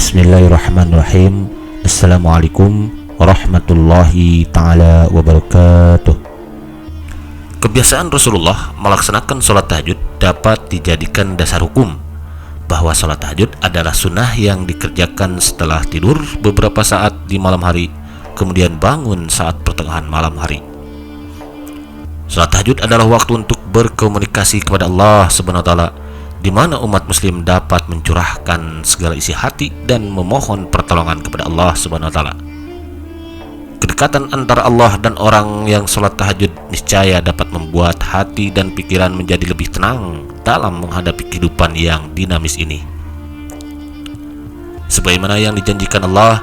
Bismillahirrahmanirrahim. Assalamualaikum warahmatullahi ta'ala wabarakatuh. Kebiasaan Rasulullah melaksanakan sholat tahajud dapat dijadikan dasar hukum bahwa sholat tahajud adalah sunnah yang dikerjakan setelah tidur beberapa saat di malam hari, kemudian bangun saat pertengahan malam hari. Sholat tahajud adalah waktu untuk berkomunikasi kepada Allah Subhanahu wa Ta'ala, di mana umat muslim dapat mencurahkan segala isi hati dan memohon pertolongan kepada Allah Subhanahu wa Ta'ala. Kedekatan antara Allah dan orang yang sholat tahajud niscaya dapat membuat hati dan pikiran menjadi lebih tenang dalam menghadapi kehidupan yang dinamis ini. Sebagaimana yang dijanjikan Allah,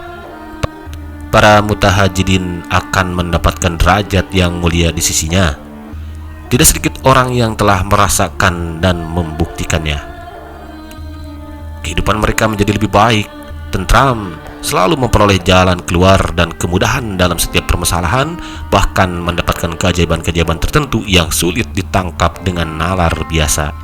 para mutahajidin akan mendapatkan derajat yang mulia di sisinya. Tidak sedikit orang yang telah merasakan dan membuktikannya. Kehidupan mereka menjadi lebih baik, tentram, selalu memperoleh jalan keluar dan kemudahan dalam setiap permasalahan, bahkan mendapatkan keajaiban-keajaiban tertentu yang sulit ditangkap dengan nalar biasa.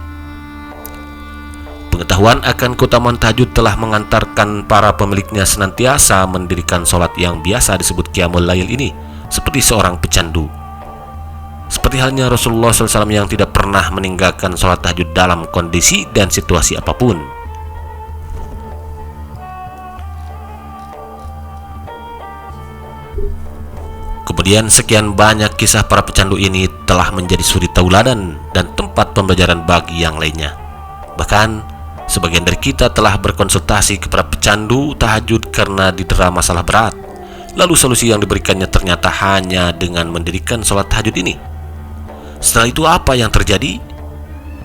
Pengetahuan akan keutamaan tahajud telah mengantarkan para pemiliknya senantiasa mendirikan sholat yang biasa disebut Qiyamul Lail ini, seperti seorang pecandu. Seperti halnya Rasulullah SAW yang tidak pernah meninggalkan sholat tahajud dalam kondisi dan situasi apapun. Kemudian sekian banyak kisah para pecandu ini telah menjadi suri tauladan dan tempat pembelajaran bagi yang lainnya. Bahkan sebagian dari kita telah berkonsultasi kepada pecandu tahajud karena didera masalah berat. Lalu solusi yang diberikannya ternyata hanya dengan mendirikan sholat tahajud ini. Setelah itu apa yang terjadi?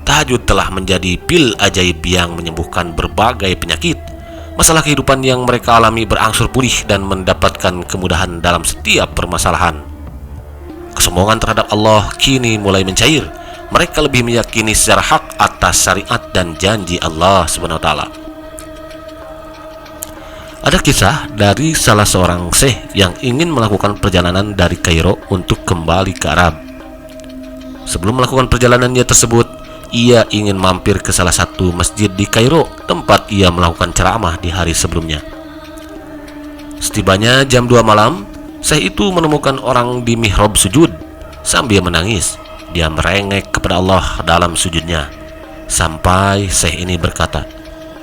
Tahajud telah menjadi pil ajaib yang menyembuhkan berbagai penyakit. Masalah kehidupan yang mereka alami berangsur pulih dan mendapatkan kemudahan dalam setiap permasalahan. Kesombongan terhadap Allah kini mulai mencair. Mereka lebih meyakini secara hak atas syariat dan janji Allah Subhanahu wa Ta'ala. Ada kisah dari salah seorang syekh yang ingin melakukan perjalanan dari Kairo untuk kembali ke Arab. Sebelum melakukan perjalanannya tersebut, ia ingin mampir ke salah satu masjid di Kairo, tempat ia melakukan ceramah di hari sebelumnya. Setibanya jam 2 malam, syekh itu menemukan orang di mihrab sujud. Sambil menangis, dia merengek kepada Allah dalam sujudnya, sampai syekh ini berkata,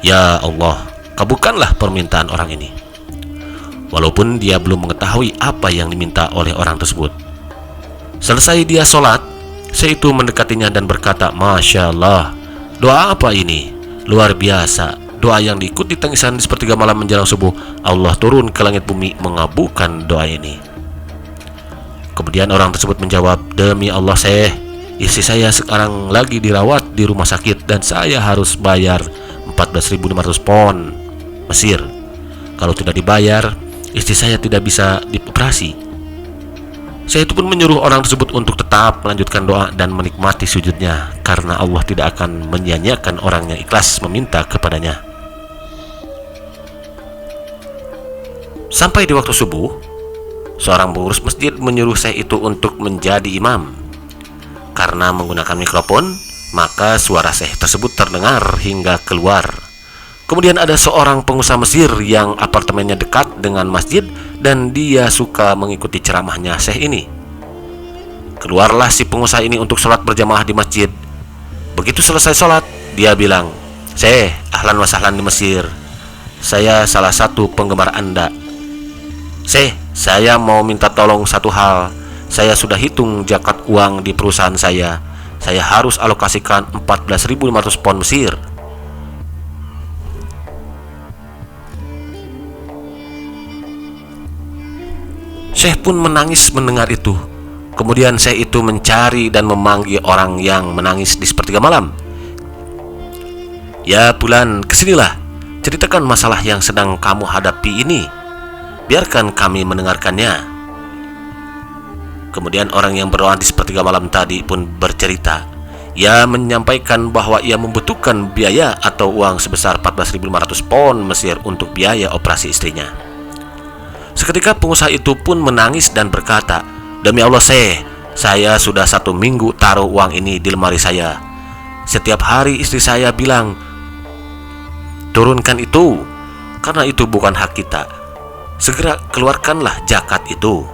"Ya Allah, kabulkanlah permintaan orang ini." Walaupun dia belum mengetahui apa yang diminta oleh orang tersebut. Selesai dia sholat, syekh itu mendekatinya dan berkata, "Masya Allah, doa apa ini? Luar biasa, doa yang diikuti tangisan di sepertiga malam menjelang subuh. Allah turun ke langit bumi mengabulkan doa ini." Kemudian orang tersebut menjawab, "Demi Allah syekh, istri saya sekarang lagi dirawat di rumah sakit dan saya harus bayar 14.500 pon Mesir. Kalau tidak dibayar, istri saya tidak bisa dioperasi." Saya itu pun menyuruh orang tersebut untuk tetap melanjutkan doa dan menikmati sujudnya, karena Allah tidak akan menyia-nyiakan orang yang ikhlas meminta kepadanya. Sampai di waktu subuh, seorang pengurus masjid menyuruh saya itu untuk menjadi imam. Karena menggunakan mikrofon, maka suara syekh tersebut terdengar hingga keluar. Kemudian ada seorang pengusaha Mesir yang apartemennya dekat dengan masjid dan dia suka mengikuti ceramahnya syekh ini. Keluarlah si pengusaha ini untuk sholat berjamaah di masjid. Begitu selesai sholat, dia bilang, "Syekh, ahlan wa sahlan di Mesir. Saya salah satu penggemar Anda. Syekh, saya mau minta tolong satu hal. Saya sudah hitung zakat uang di perusahaan saya. Saya harus alokasikan 14.500 pon Mesir." Syekh pun menangis mendengar itu. Kemudian syekh itu mencari dan memanggil orang yang menangis di sepertiga malam. "Ya Fulan, kesinilah. Ceritakan masalah yang sedang kamu hadapi ini. Biarkan kami mendengarkannya." Kemudian orang yang berdoa di sepertiga malam tadi pun bercerita. Ia menyampaikan bahwa ia membutuhkan biaya atau uang sebesar 14.500 pon Mesir untuk biaya operasi istrinya. Seketika pengusaha itu pun menangis dan berkata, "Demi Allah syekh, saya sudah 1 minggu taruh uang ini di lemari saya. Setiap hari istri saya bilang, 'Turunkan itu.' karena itu bukan hak kita. Segera keluarkanlah zakat itu.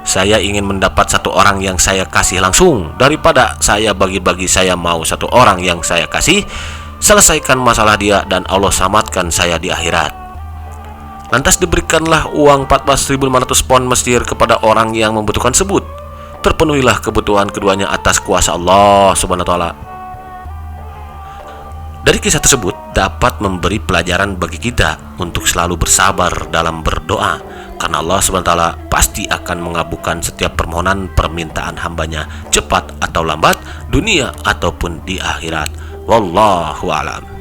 Saya ingin mendapat satu orang yang saya kasih langsung, daripada saya bagi-bagi. Saya mau satu orang yang saya kasih, selesaikan masalah dia, dan Allah selamatkan saya di akhirat. Lantas diberikanlah uang 14.500 pon Mesir kepada orang yang membutuhkan tersebut. Terpenuhilah kebutuhan keduanya atas kuasa Allah Subhanahu wa ta'ala. Dari kisah tersebut dapat memberi pelajaran bagi kita untuk selalu bersabar dalam berdoa, karena Allah Subhanahu wa ta'ala pasti akan mengabulkan setiap permohonan permintaan hambanya, cepat atau lambat, dunia ataupun di akhirat. Wallahu a'lam.